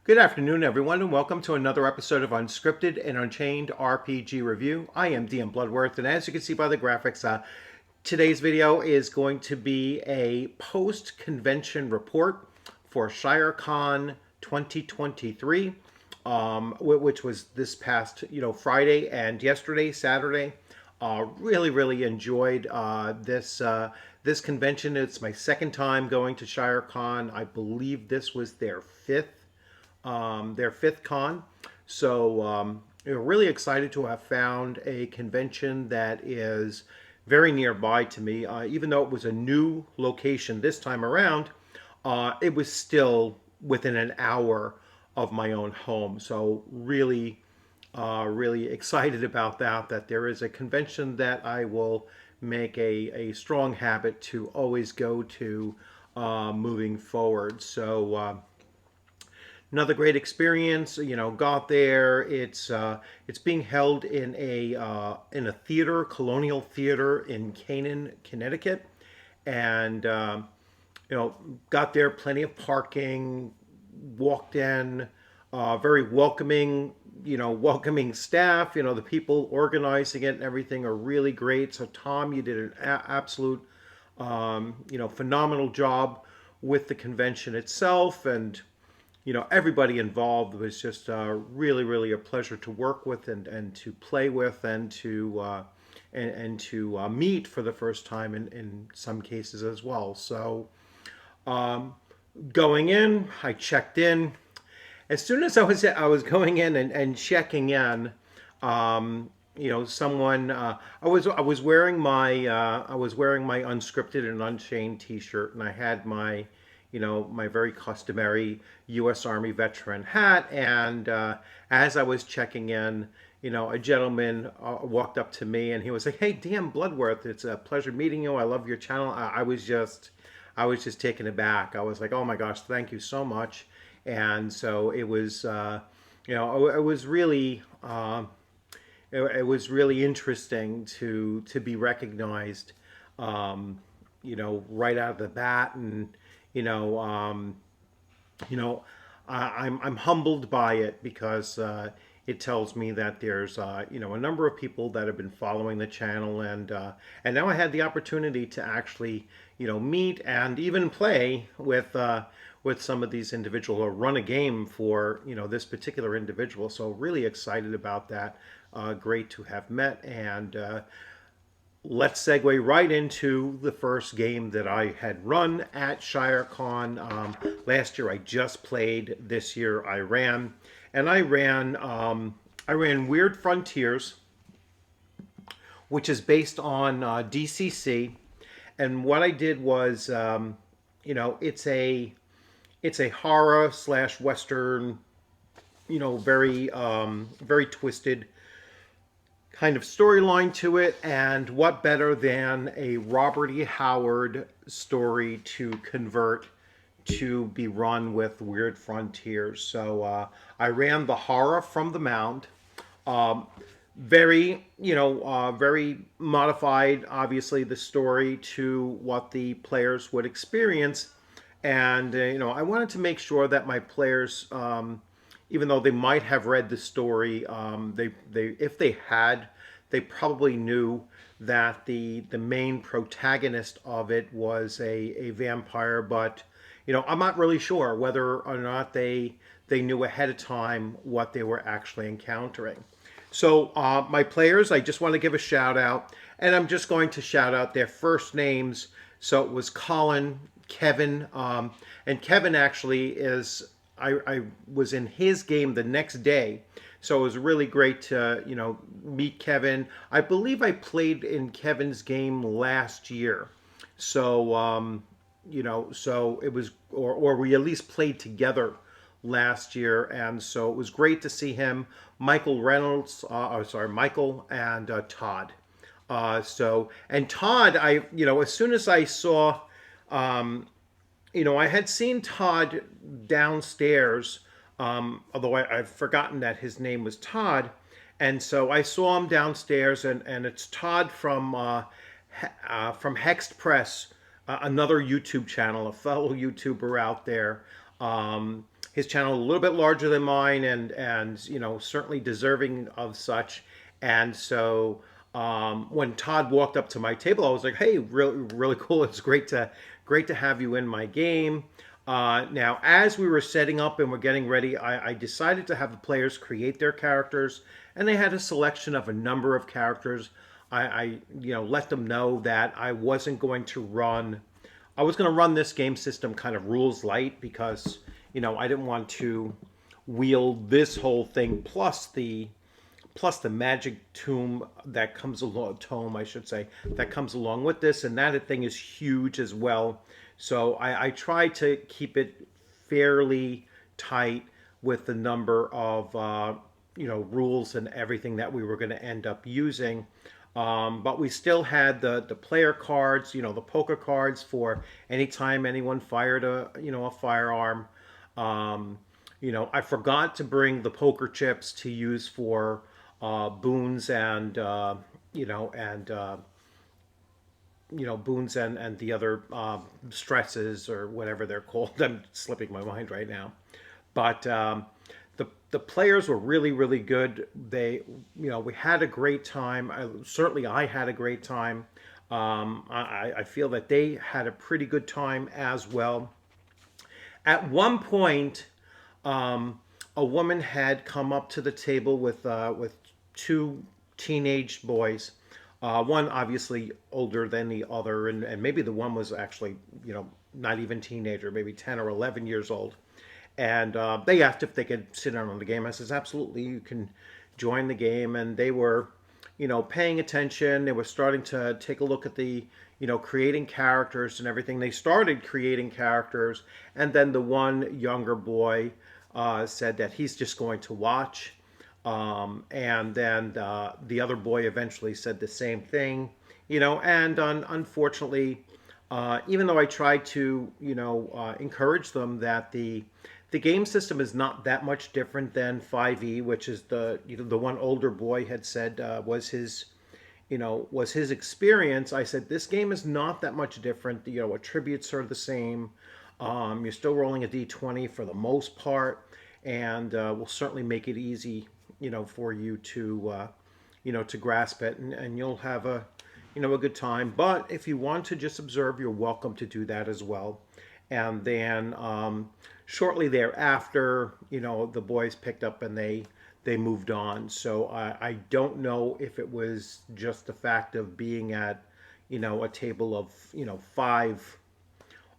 Good afternoon, everyone, and welcome to another episode of Unscripted and Unchained RPG Review. I am DM Bloodworth, and as you can see by the graphics, today's video is going to be a post-convention report for ShireCon 2023, which was this past, Friday and yesterday, Saturday. Really enjoyed this convention. It's my second time going to ShireCon. I believe this was their fifth con. So really excited to have found a convention that is very nearby to me. Even though it was a new location this time around, it was still within an hour of my own home. So really excited about that there is a convention that I will make a strong habit to always go to moving forward. So another great experience. Got there. It's being held in a theater, Colonial Theater in Canaan, Connecticut, and got there. Plenty of parking. Walked in. Very welcoming. Welcoming staff. The people organizing it and everything are really great. So Tom, you did an absolute phenomenal job with the convention itself, and everybody involved was just really a pleasure to work with and to play with and to meet for the first time in some cases as well. So going in, I checked in. As soon as I was going in and checking in, someone I was wearing my Unscripted and Unchained T-shirt, and I had my my very customary U.S. Army veteran hat. And as I was checking in, a gentleman walked up to me and he was like, "Hey, DM Bloodworth, it's a pleasure meeting you. I love your channel." I was just taken aback. I was like, "Oh my gosh, thank you so much." And so it was, it was really, it was really interesting to be recognized, right out of the bat. And you know, um, I'm humbled by it because it tells me that there's a number of people that have been following the channel, and now I had the opportunity to actually meet and even play with some of these individuals, or run a game for this particular individual. So really excited about that. Great to have met. And let's segue right into the first game that I had run at ShireCon. Last year I just played. This year I ran, and I ran Weird Frontiers, which is based on DCC. And what I did was, it's a horror slash western, very twisted kind of storyline to it. And what better than a Robert E. Howard story to convert to be run with Weird Frontiers? So I ran the horror from the mound. Very modified, obviously, the story to what the players would experience. And I wanted to make sure that my players, even though they might have read the story, if they had, they probably knew that the main protagonist of it was a vampire. But I'm not really sure whether or not they knew ahead of time what they were actually encountering. So my players, I just want to give a shout out, and I'm just going to shout out their first names. So it was Colin, Kevin, and Kevin actually is, I was in his game the next day, so it was really great to meet Kevin. I believe I played in Kevin's game last year, so so it was, or we at least played together last year, and so it was great to see him. Michael Reynolds, Michael and Todd. And Todd, as soon as I saw. I had seen Todd downstairs, although I've forgotten that his name was Todd. And so I saw him downstairs, and it's Todd from Hexed Press, another YouTube channel, a fellow YouTuber out there. his channel a little bit larger than mine, and you know, certainly deserving of such. And so when Todd walked up to my table, I was like, "Hey, really cool. It's great to have you in my game." Now, as we were setting up and we're getting ready, I decided to have the players create their characters, and they had a selection of a number of characters. I you know, let them know that I was going to run this game system kind of rules light, because you know, I didn't want to wield this whole thing plus the magic tome, I should say, that comes along with this, and that thing is huge as well. So I try to keep it fairly tight with the number of you know, rules and everything that we were going to end up using. But we still had the player cards, you know, the poker cards for anytime anyone fired a, you know, a firearm. You know, I forgot to bring the poker chips to use for boons and you know, boons and the other stresses or whatever they're called. I'm slipping my mind right now. But the players were really good. They, you know, we had a great time. Certainly I had a great time. I feel that they had a pretty good time as well. At one point, a woman had come up to the table with two teenage boys. One obviously older than the other, and maybe the one was actually, you know, not even teenager, maybe 10 or 11 years old. And they asked if they could sit in on the game. I says, absolutely, you can join the game. And they were, you know, paying attention. They were starting to take a look at the, you know, creating characters and everything. They started creating characters. And then the one younger boy said that he's just going to watch. And then the other boy eventually said the same thing, you know, and unfortunately, even though I tried to, you know, encourage them that the game system is not that much different than 5e, which is the, you know, the one older boy had said was his, you know, was his experience. I said this game is not that much different. You know, attributes are the same. You're still rolling a d20 for the most part, and we'll certainly make it easy, you know, for you to, you know, to grasp it, and you'll have a, you know, a good time. But if you want to just observe, you're welcome to do that as well. And then shortly thereafter, you know, the boys picked up and they moved on. So I don't know if it was just the fact of being at, you know, a table of, you know, five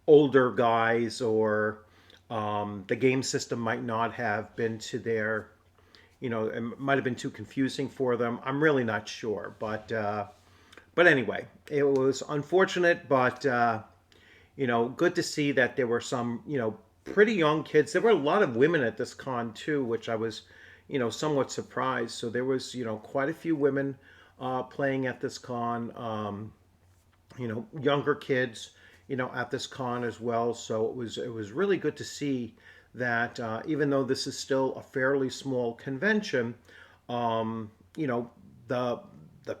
older guys, or the game system might not have been to their, you know, it might have been too confusing for them. I'm really not sure, but anyway, it was unfortunate, but you know, good to see that there were some, you know, pretty young kids. There were a lot of women at this con too, which I was, you know, somewhat surprised. So there was, you know, quite a few women playing at this con. You know, younger kids, you know, at this con as well. So it was really good to see that even though this is still a fairly small convention, you know, the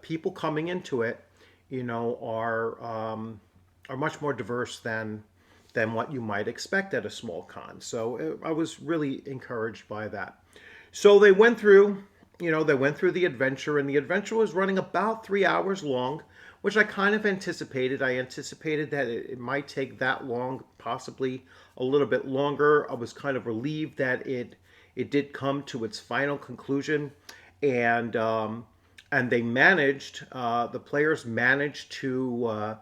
people coming into it, you know, are much more diverse than what you might expect at a small con. So I was really encouraged by that. So they went through, you know, they went through the adventure, and the adventure was running about 3 hours long, which I kind of anticipated. I anticipated that it might take that long, possibly a little bit longer. I was kind of relieved that it did come to its final conclusion, and they managed, the players managed to,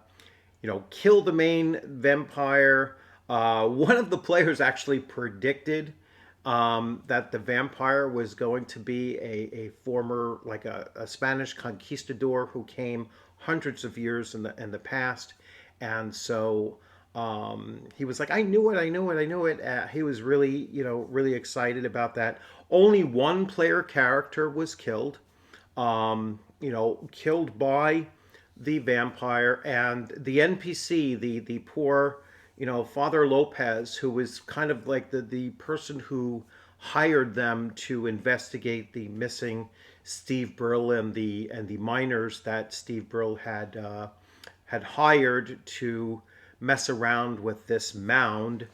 you know, kill the main vampire. One of the players actually predicted that the vampire was going to be a former, like a Spanish conquistador who came hundreds of years in the past, and so he was like, I knew it, I knew it, I knew it. He was really, you know, really excited about that. Only one player character was killed, you know, killed by the vampire, and the NPC, the poor, you know, Father Lopez, who was kind of like the person who hired them to investigate the missing Steve Brill and the miners that Steve Brill had hired to mess around with this mound.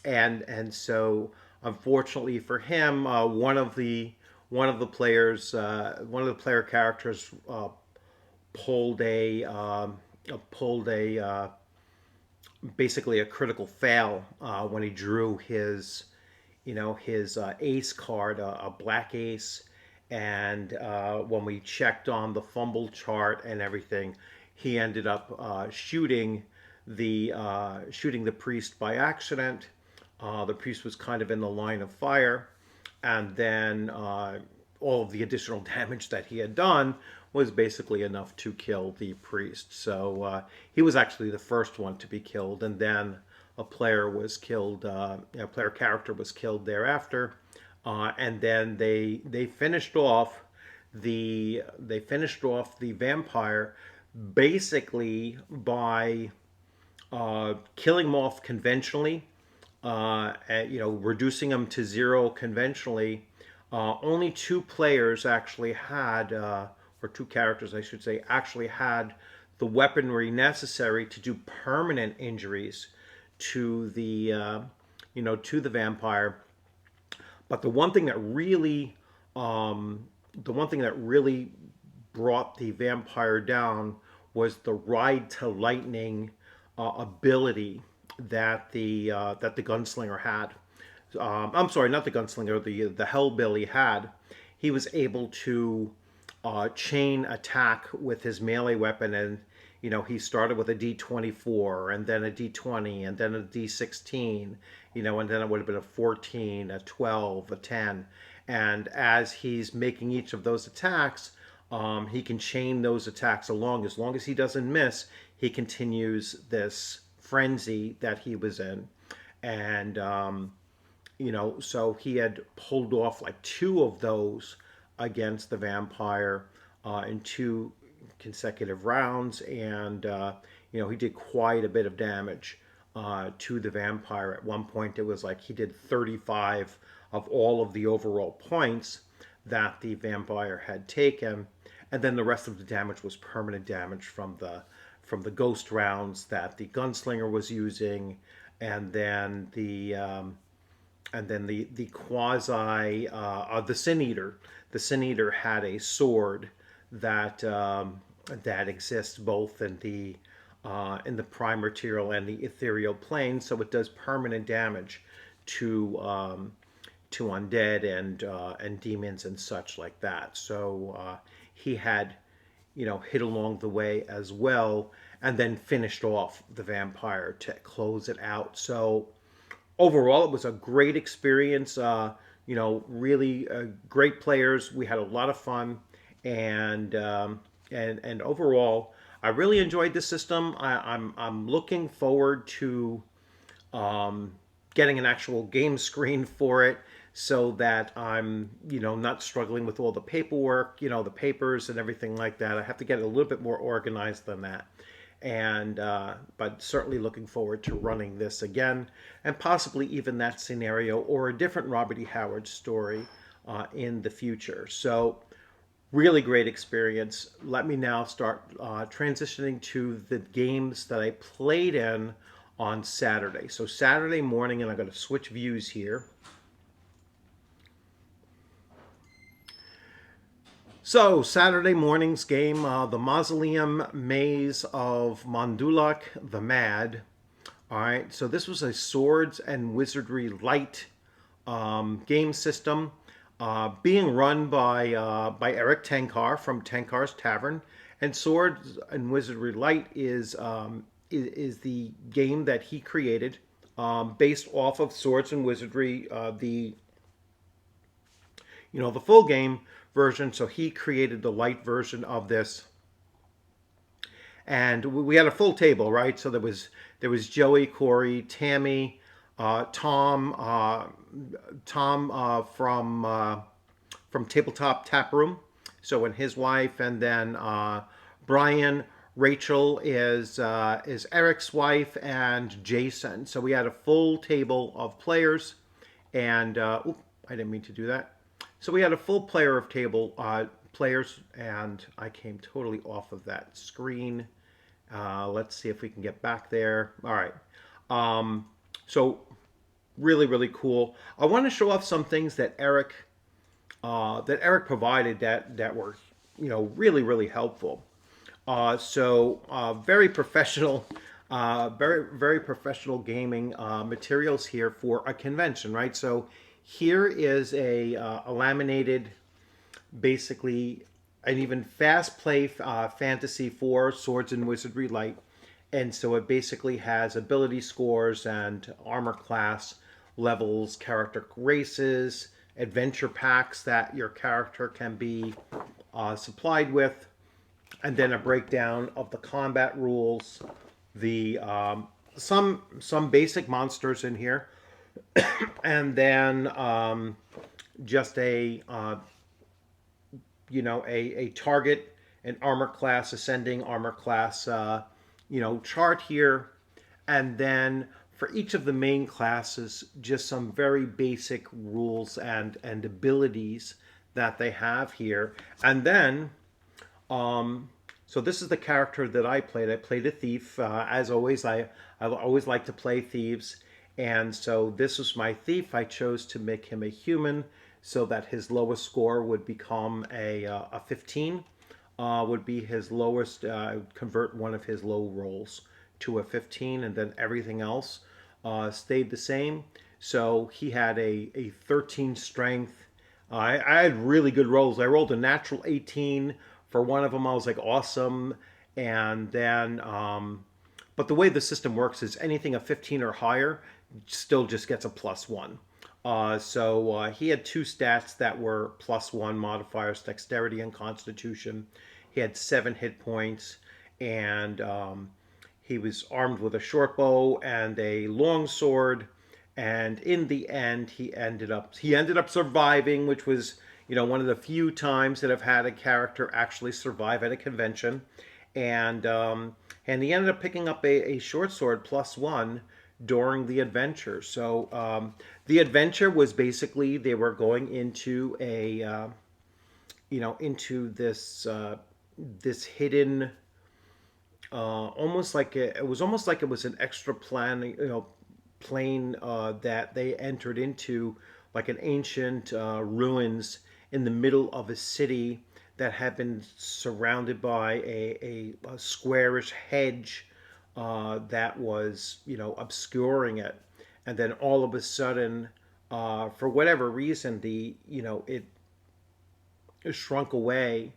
and so unfortunately for him, one of the player characters pulled pulled a basically a critical fail when he drew his his ace card, a black ace, and when we checked on the fumble chart and everything, he ended up shooting the priest by accident. The priest was kind of in the line of fire, and then all of the additional damage that he had done was basically enough to kill the priest. So he was actually the first one to be killed, and then a player was killed. A player character was killed thereafter, and then they finished off the vampire basically by killing him off conventionally, reducing him to zero conventionally. Only two players actually had, or two characters, I should say, actually had the weaponry necessary to do permanent injuries to to the vampire. But the one thing that really brought the vampire down was the ride to lightning ability that the gunslinger had. I'm sorry, not the gunslinger, the hellbilly had. He was able to chain attack with his melee weapon, and he started with a D24 and then a D20 and then a D16, and then it would have been a 14, a 12, a 10, and as he's making each of those attacks, he can chain those attacks along. As long as he doesn't miss, he continues this frenzy that he was in, and so he had pulled off like two of those against the vampire in two consecutive rounds, and he did quite a bit of damage to the vampire. At one point, it was like he did 35 of all of the overall points that the vampire had taken, and then the rest of the damage was permanent damage from the ghost rounds that the gunslinger was using, and then the quasi the sin eater. The sin eater had a sword that that exists both in the prime material and the ethereal plane, so it does permanent damage to undead and demons and such like that. So he had hit along the way as well, and then finished off the vampire to close it out. So overall, it was a great experience. Really great players. We had a lot of fun, and overall, I really enjoyed the system. I'm looking forward to getting an actual game screen for it, so that I'm not struggling with all the paperwork, the papers and everything like that. I have to get a little bit more organized than that, and but certainly looking forward to running this again, and possibly even that scenario or a different Robert E. Howard story in the future. So really great experience. Let me now start transitioning to the games that I played in on Saturday. So Saturday morning, and I'm going to switch views here. So Saturday morning's game, the Mausoleum Maze of Mondulak the Mad. All right, so this was a Swords and Wizardry Light game system being run by Eric Tenkar from Tenkar's Tavern. And Swords and Wizardry Light is the game that he created based off of Swords and Wizardry, the full game version. So he created the light version of this, and we had a full table, right? So there was Joey, Corey, Tammy, Tom, from Tabletop Tap Room, so and his wife, and then Brian. Rachel is Eric's wife, and Jason. So we had a full table of players, and I didn't mean to do that. So we had a full player of table players, and I came totally off of that screen. Let's see if we can get back there. All right. So really, really cool. I want to show off some things that Eric provided that were, really, really helpful. Very professional, very professional gaming materials here for a convention, right? So here is a laminated, basically an even fast play fantasy for Swords and Wizardry Light. And so it basically has ability scores and armor class levels, character races, adventure packs that your character can be supplied with, and then a breakdown of the combat rules, the some basic monsters in here, and then just a target, an armor class, ascending armor class, chart here, and then for each of the main classes, just some very basic rules and abilities that they have here, and then so this is the character that I played. I played a thief. As always, I always like to play thieves, and so this was my thief. I chose to make him a human, so that his lowest score would become a 15. Would be his lowest. I would convert one of his low rolls to a 15, and then everything else stayed the same. So he had a 13 strength. I had really good rolls. I rolled a natural 18 for one of them. I was like, awesome. And then, but the way the system works is anything a 15 or higher still just gets a +1. He had two stats that were +1 modifiers, dexterity and constitution. He had 7 hit points, and he was armed with a short bow and a long sword. And in the end, he ended up surviving, which was, one of the few times that I've had a character actually survive at a convention. And he ended up picking up a short sword +1 during the adventure. The adventure was basically they were going into into this hidden, it was almost like it was an extra plane that they entered into, like an ancient ruins in the middle of a city that had been surrounded by a squarish hedge that was, obscuring it. And then all of a sudden, for whatever reason, it shrunk away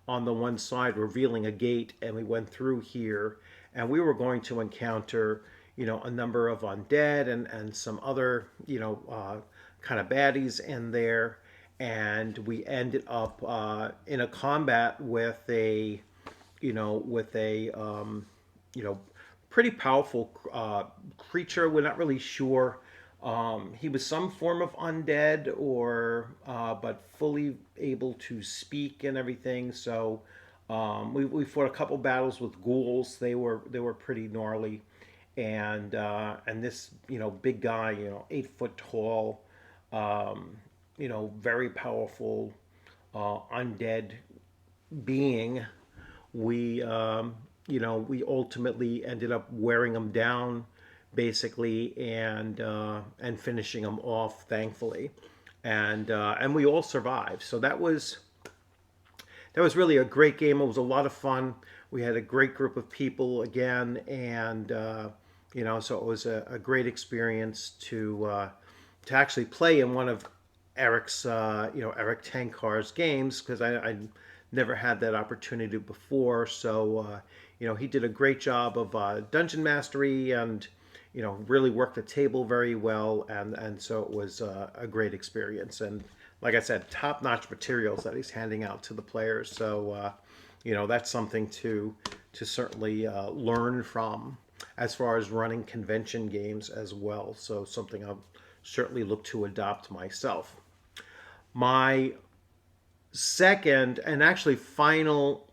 on the one side, revealing a gate, and we went through here, and we were going to encounter, a number of undead and some other, kind of baddies in there, and we ended up in a combat with a pretty powerful creature. We're not really sure. He was some form of undead, or but fully able to speak and everything. So we fought a couple battles with ghouls. They were pretty gnarly, and this big guy, 8 foot tall, very powerful undead being. We ultimately ended up wearing him down, basically, and finishing him off, thankfully, and we all survived. So that was really a great game. It was a lot of fun. We had a great group of people again, and so it was a great experience to actually play in one of Eric Tankar's games, because I never had that opportunity before. So he did a great job of dungeon mastery, and really worked the table very well, and so it was a great experience. And like I said, top-notch materials that he's handing out to the players. So that's something to certainly learn from as far as running convention games as well. So something I'll certainly look to adopt myself. My second and actually final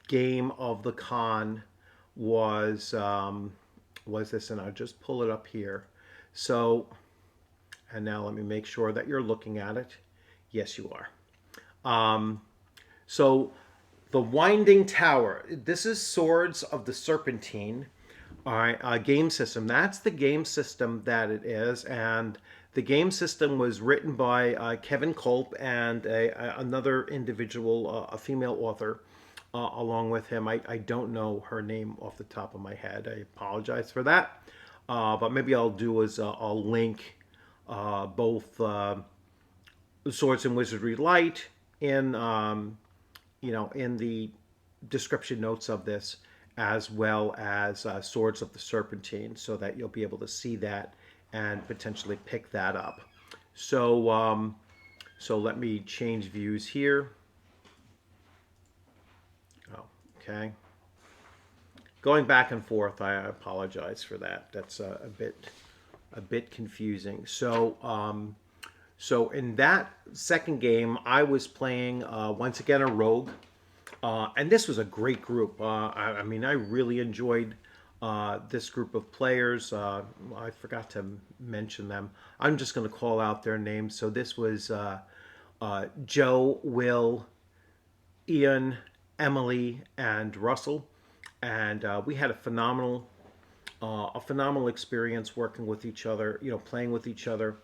game of the con was this, and I'll just pull it up here. So, and now let me make sure that you're looking at it. Yes, you are. So, the Winding Tower. This is Swords of the Serpentine. All right, game system. That's the game system that it is, and the game system was written by Kevin Culp and another individual, a female author, along with him. I don't know her name off the top of my head. I apologize for that, but maybe I'll do is I'll link both Swords and Wizardry Light in in the description notes of this, as well as Swords of the Serpentine, so that you'll be able to see that and potentially pick that up. So let me change views here. Oh, okay. Going back and forth, I apologize for that. That's a bit confusing. So in that second game, I was playing once again a rogue. And this was a great group. I mean, I really enjoyed this group of players. I forgot to mention them. I'm just going to call out their names. So this was Joe, Will, Ian, Emily, and Russell, and we had a phenomenal experience working with each other. Playing with each other.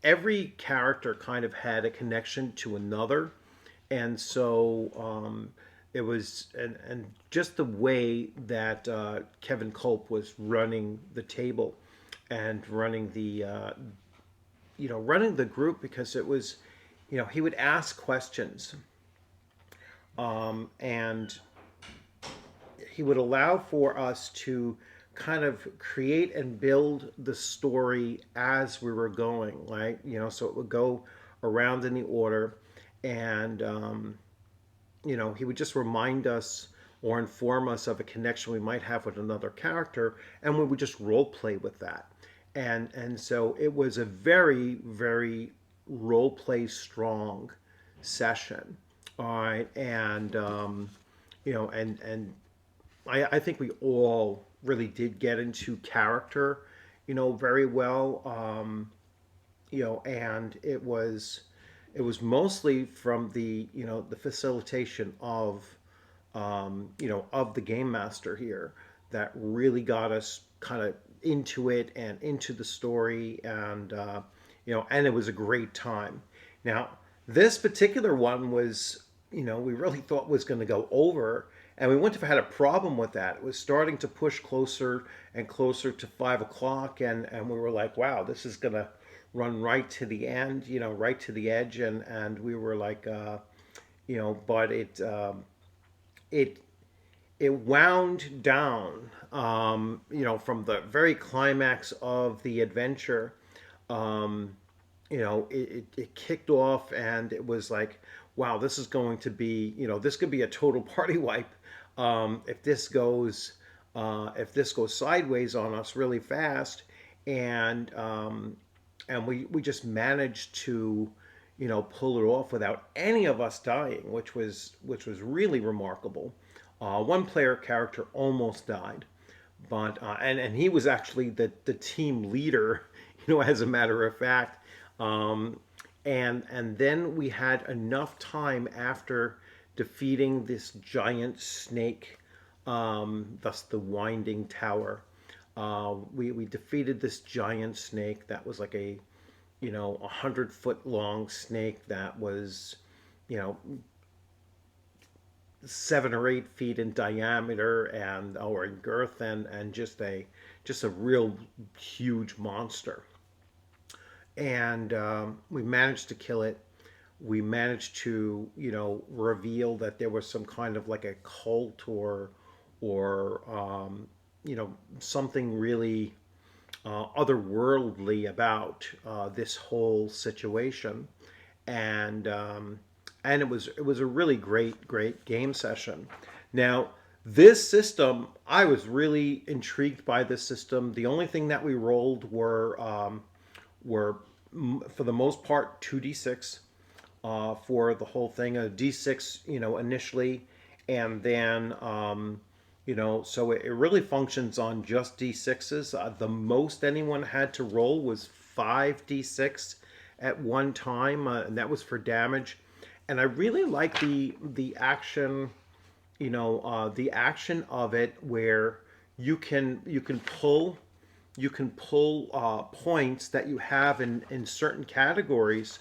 Every character kind of had a connection to another, and so it was and just the way that Kevin Culp was running the table and running the running the group, because it was he would ask questions, and he would allow for us to kind of create and build the story as we were going, right? So it would go around in the order, and he would just remind us or inform us of a connection we might have with another character, and we would just role play with that. And so it was a very, very role play strong session. All right, and and I think we all really did get into character, very well. And it was mostly from the facilitation of of the game master here that really got us kind of into it and into the story, and and it was a great time. Now, this particular one was, we really thought was going to go over, and we wouldn't have had a problem with that. It was starting to push closer and closer to 5 o'clock, and we were like, wow, this is going to run right to the end, right to the edge, and we were like, but it it wound down, from the very climax of the adventure. It kicked off, and it was like, wow, this is going to be, this could be a total party wipe, if this goes sideways on us really fast, and we just managed to, pull it off without any of us dying, which was really remarkable. One player character almost died, but and he was actually the team leader, as a matter of fact. And then we had enough time after defeating this giant snake, thus the Winding Tower. We defeated this giant snake that was like a 100-foot long snake that was, you know 7 or 8 feet in diameter and or in girth, and just a real huge monster. And we managed to kill it. We managed to reveal that there was some kind of like a cult or something really otherworldly about this whole situation, and it was a really great game session. Now, this system, I was really intrigued by this system. The only thing that we rolled were for the most part 2d6 for the whole thing, a d6 initially, and then so it really functions on just d6s. The most anyone had to roll was 5d6 at one time, and that was for damage. And I really like the action the action of it where you can pull points that you have in certain categories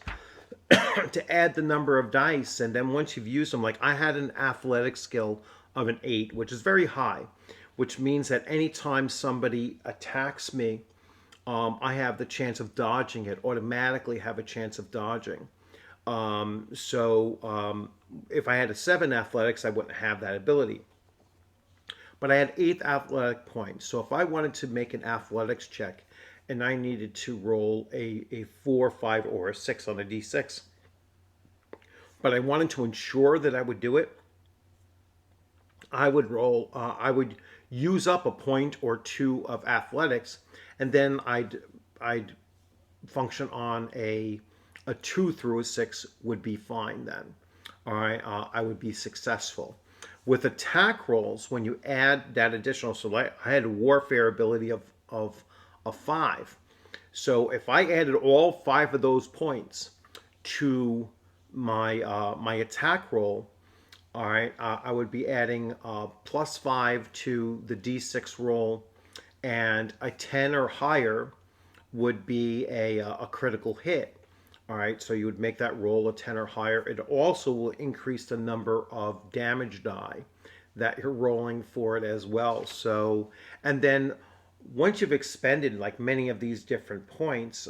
to add the number of dice, and then once you've used them, like I had an athletic skill of an 8, which is very high, which means that anytime somebody attacks me, I have the chance of dodging it, automatically have a chance of dodging. So if I had a 7 athletics, I wouldn't have that ability. But I had 8 athletic points. So if I wanted to make an athletics check and I needed to roll a 4, 5, or a 6 on a d6, but I wanted to ensure that I would do it, I would use up a point or two of athletics, and then I'd function on a 2 through a 6 would be fine then. All right, I would be successful. With attack rolls, when you add that additional, so like I had a warfare ability of a 5. So if I added all 5 of those points to my attack roll, all right, I would be adding +5 to the d6 roll, and a 10 or higher would be a critical hit. All right, so you would make that roll a 10 or higher. It also will increase the number of damage die that you're rolling for it as well. So, and then once you've expended like many of these different points,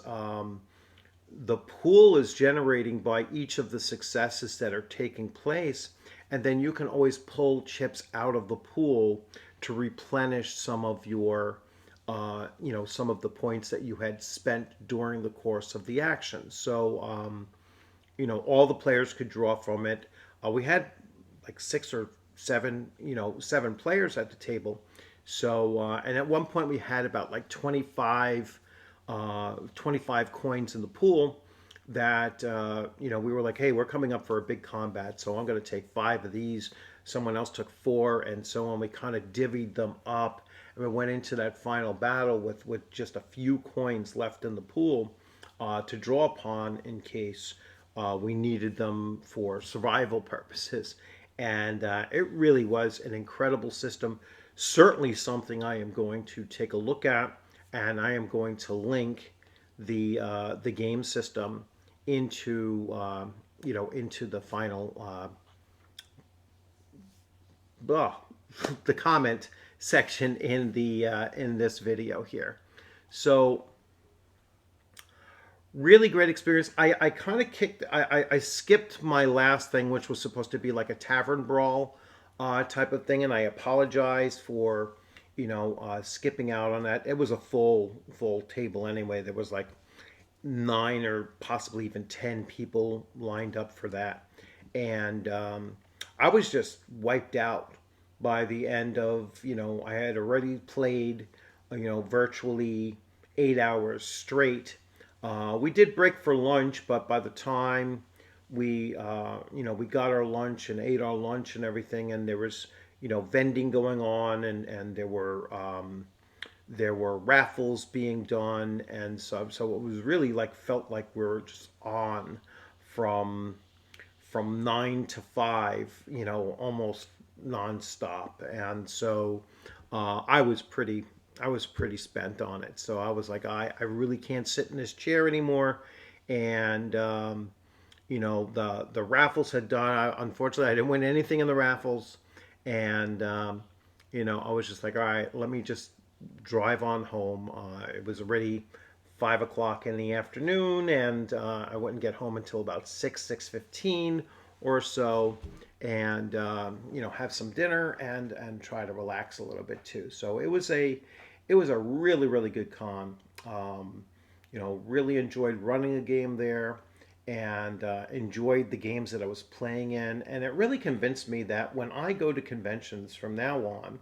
the pool is generating by each of the successes that are taking place, and then you can always pull chips out of the pool to replenish some of your some of the points that you had spent during the course of the action. So all the players could draw from it. We had like 6 or 7 7 players at the table. So and at one point we had about like 25 coins in the pool that we were like, hey, we're coming up for a big combat, so I'm going to take 5 of these. Someone else took 4, and so on. We kind of divvied them up, and we went into that final battle with just a few coins left in the pool to draw upon in case we needed them for survival purposes. And it really was an incredible system. Certainly something I am going to take a look at, and I am going to link the game system into into the final the comment section in this video here. So really great experience. I kind of I skipped my last thing, which was supposed to be like a tavern brawl type of thing, and I apologize for skipping out on that. It was a full table anyway. There was like 9 or possibly even 10 people lined up for that, and I was just wiped out by the end of I had already played virtually 8 hours straight. We did break for lunch, but by the time we got our lunch and ate our lunch and everything, and there was vending going on, and there were raffles being done, and so it was really like felt like we were just on from 9 to 5, almost nonstop, and so I was pretty spent on it. So I was like, I really can't sit in this chair anymore, and the raffles had done. Unfortunately, I didn't win anything in the raffles, and I was just like, all right, let me just drive on home. It was already 5 o'clock in the afternoon, and I wouldn't get home until about 6:15 or so, and have some dinner and try to relax a little bit too. So it was a really good con. Really enjoyed running a game there, and enjoyed the games that I was playing in, and it really convinced me that when I go to conventions from now on,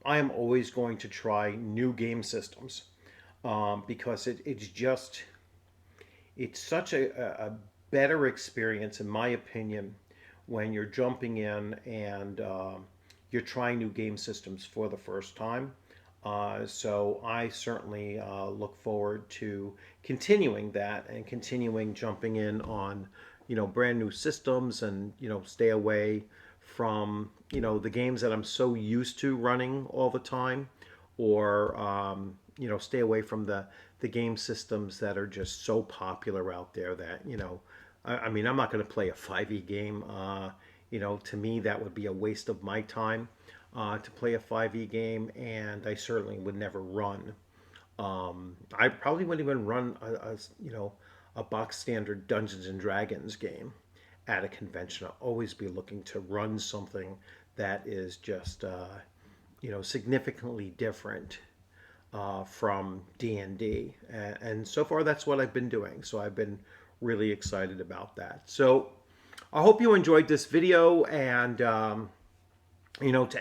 I am always going to try new game systems, because it's such a better experience, in my opinion, when you're jumping in and you're trying new game systems for the first time. So I certainly look forward to continuing that and continuing jumping in on brand new systems, and stay away from the games that I'm so used to running all the time, or stay away from the game systems that are just so popular out there that I mean, I'm not going to play a 5e game. To me, that would be a waste of my time to play a 5e game, and I certainly would never run. I probably wouldn't even run a box standard Dungeons and Dragons game at a convention. I'll always be looking to run something that is just significantly different from D&D. And so far, that's what I've been doing. So I've been really excited about that. So I hope you enjoyed this video, and to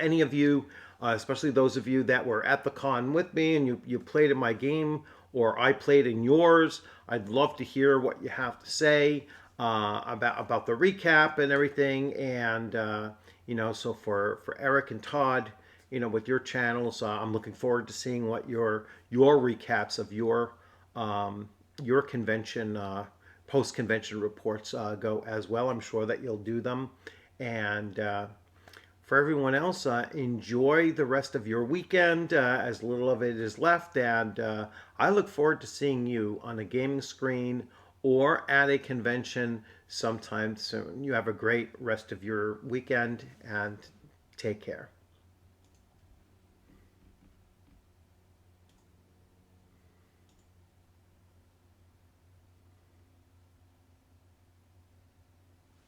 any of you, especially those of you that were at the con with me and you played in my game or I played in yours, I'd love to hear what you have to say about the recap and everything. And so for Eric and Todd, with your channels, I'm looking forward to seeing what your recaps of your convention post-convention reports go as well. I'm sure that you'll do them. And for everyone else, enjoy the rest of your weekend, as little of it is left. And I look forward to seeing you on a gaming screen or at a convention sometime soon. You have a great rest of your weekend, and take care.